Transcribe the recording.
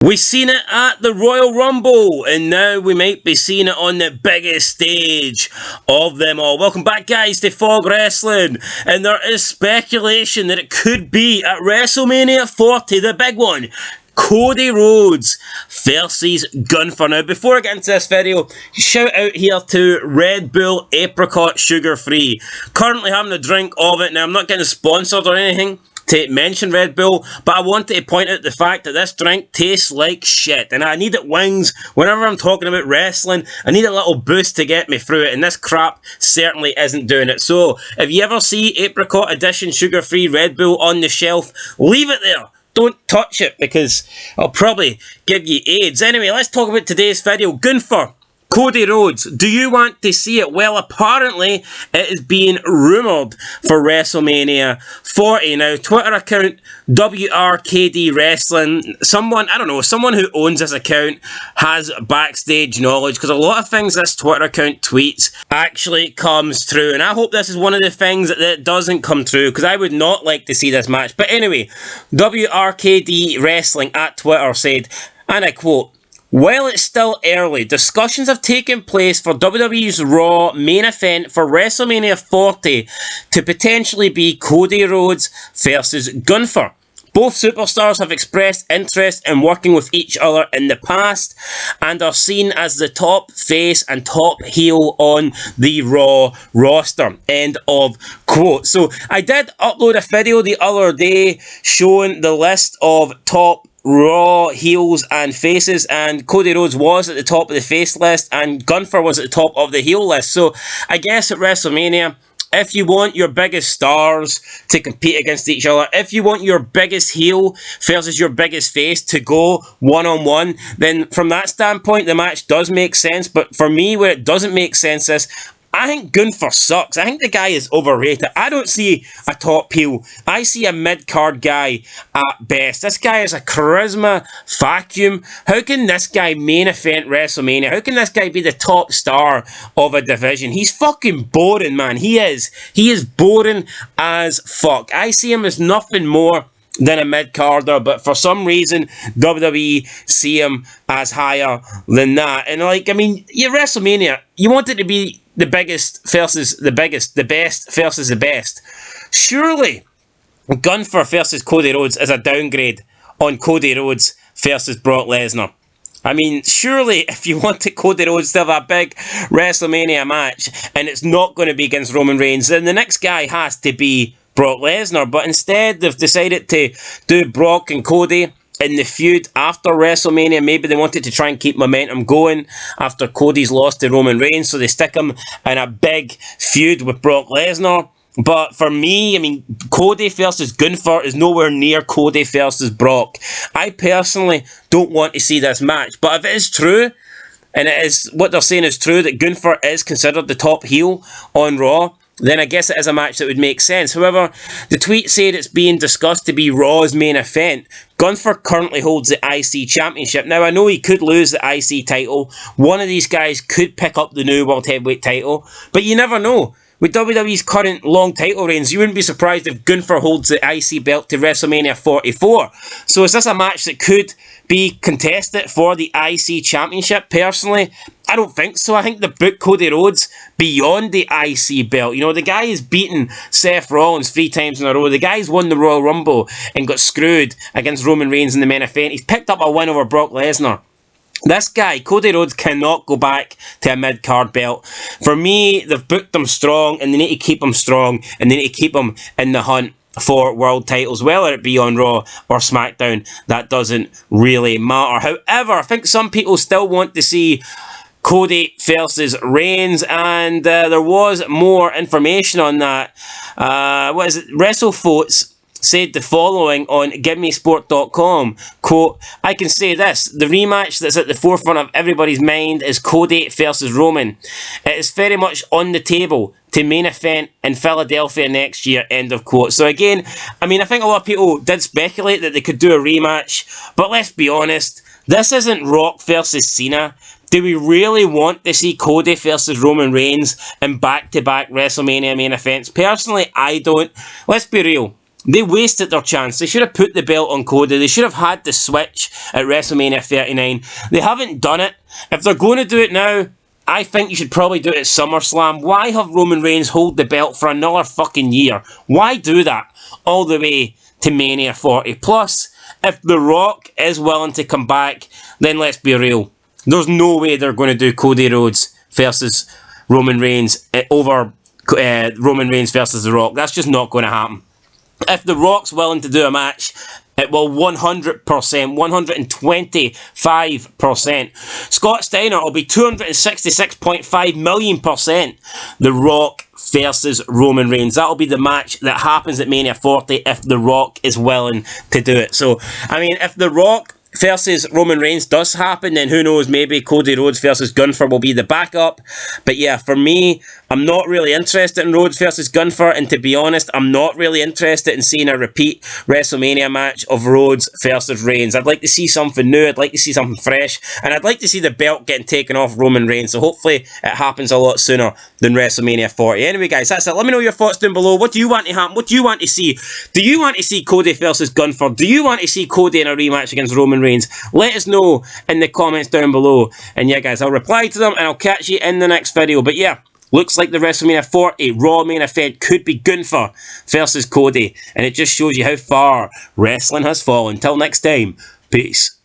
We seen it at the Royal Rumble, and now we might be seeing it on the biggest stage of them all. Welcome back, guys, to Fog Wrestling, and there is speculation that it could be at WrestleMania 40, the big one, Cody Rhodes versus Gunther. Now, before I get into this video, shout out here to Red Bull Apricot Sugar Free. Currently having a drink of it. Now, I'm not getting sponsored or anything to mention Red Bull, but I wanted to point out the fact that this drink tastes like shit, and I need it wings whenever I'm talking about wrestling. I need a little boost to get me through it, and this crap certainly isn't doing it. So, if you ever see Apricot Edition Sugar-Free Red Bull on the shelf, leave it there. Don't touch it, because I'll probably give you AIDS. Anyway, let's talk about today's video. Gunther, Cody Rhodes, do you want to see it? Well, apparently it is being rumoured for WrestleMania 40. Now, Twitter account WRKD Wrestling, someone who owns this account has backstage knowledge, because a lot of things this Twitter account tweets actually comes true, and I hope this is one of the things that doesn't come true, because I would not like to see this match. But anyway, WRKD Wrestling at Twitter said, and I quote, "While it's still early, discussions have taken place for WWE's Raw main event for WrestleMania 40 to potentially be Cody Rhodes versus Gunther. Both superstars have expressed interest in working with each other in the past and are seen as the top face and top heel on the Raw roster." End of quote. So I did upload a video the other day showing the list of top Raw heels and faces, and Cody Rhodes was at the top of the face list and Gunther was at the top of the heel list. So I guess at WrestleMania, if you want your biggest stars to compete against each other, if you want your biggest heel versus your biggest face to go one-on-one, then from that standpoint the match does make sense. But for me, where it doesn't make sense is, I think Gunther sucks. I think the guy is overrated. I don't see a top heel. I see a mid-card guy at best. This guy is a charisma vacuum. How can this guy main event WrestleMania? How can this guy be the top star of a division? He's fucking boring, man. He is. He is boring as fuck. I see him as nothing more than a mid-carder, but for some reason WWE see him as higher than that. And like, I mean, your WrestleMania, you want it to be the biggest versus the biggest, the best versus the best. Surely Gunther versus Cody Rhodes is a downgrade on Cody Rhodes versus Brock Lesnar. I mean, surely if you wanted Cody Rhodes to have a big WrestleMania match and it's not going to be against Roman Reigns, then the next guy has to be Brock Lesnar. But instead they've decided to do Brock and Cody in the feud after WrestleMania. Maybe they wanted to try and keep momentum going after Cody's lost to Roman Reigns, so they stick him in a big feud with Brock Lesnar. But for me, I mean, Cody versus Gunther is nowhere near Cody versus Brock. I personally don't want to see this match, but if it is true, and it is what they're saying is true, that Gunther is considered the top heel on Raw, then I guess it is a match that would make sense. However, the tweet said it's being discussed to be Raw's main event. Gunther currently holds the IC Championship. Now, I know he could lose the IC title. One of these guys could pick up the new World Heavyweight title, but you never know. With WWE's current long title reigns, you wouldn't be surprised if Gunther holds the IC belt to WrestleMania 44. So is this a match that could be contested for the IC Championship? Personally, I don't think so. I think they book Cody Rhodes beyond the IC belt. You know, the guy has beaten Seth Rollins 3 times in a row. The guy's won the Royal Rumble and got screwed against Roman Reigns in the main event. He's picked up a win over Brock Lesnar. This guy, Cody Rhodes, cannot go back to a mid-card belt. For me, they've booked him strong, and they need to keep him strong, and they need to keep him in the hunt for world titles, whether it be on Raw or SmackDown. That doesn't really matter. However, I think some people still want to see Cody versus Reigns, and there was more information on that. WrestleFotes said the following on GiveMeSport.com, quote, "I can say this, the rematch that's at the forefront of everybody's mind is Cody versus Roman. It is very much on the table to main event in Philadelphia next year," end of quote. So again, I mean, I think a lot of people did speculate that they could do a rematch, but let's be honest, this isn't Rock versus Cena. Do we really want to see Cody versus Roman Reigns in back-to-back WrestleMania main events? Personally, I don't. Let's be real. They wasted their chance. They should have put the belt on Cody. They should have had the switch at WrestleMania 39. They haven't done it. If they're going to do it now, I think you should probably do it at SummerSlam. Why have Roman Reigns hold the belt for another fucking year? Why do that all the way to Mania 40? Plus, if The Rock is willing to come back, then let's be real. There's no way they're going to do Cody Rhodes versus Roman Reigns over Roman Reigns versus The Rock. That's just not going to happen. If The Rock's willing to do a match, it will 100%, 125%. Scott Steiner will be 266.5 million%. The Rock versus Roman Reigns. That'll be the match that happens at Mania 40 if The Rock is willing to do it. So, I mean, if The Rock versus Roman Reigns does happen, then who knows, maybe Cody Rhodes versus Gunther will be the backup. But yeah, for me, I'm not really interested in Rhodes versus Gunther, and to be honest, I'm not really interested in seeing a repeat WrestleMania match of Rhodes versus Reigns. I'd like to see something new, I'd like to see something fresh, and I'd like to see the belt getting taken off Roman Reigns, so hopefully it happens a lot sooner than WrestleMania 40. Anyway guys, that's it. Let me know your thoughts down below. What do you want to happen? What do you want to see? Do you want to see Cody versus Gunther? Do you want to see Cody in a rematch against Roman Reigns? Let us know in the comments down below. And yeah guys, I'll reply to them and I'll catch you in the next video. But yeah, looks like the WrestleMania 40 Raw main event could be Gunther versus Cody. And it just shows you how far wrestling has fallen. Until next time, peace.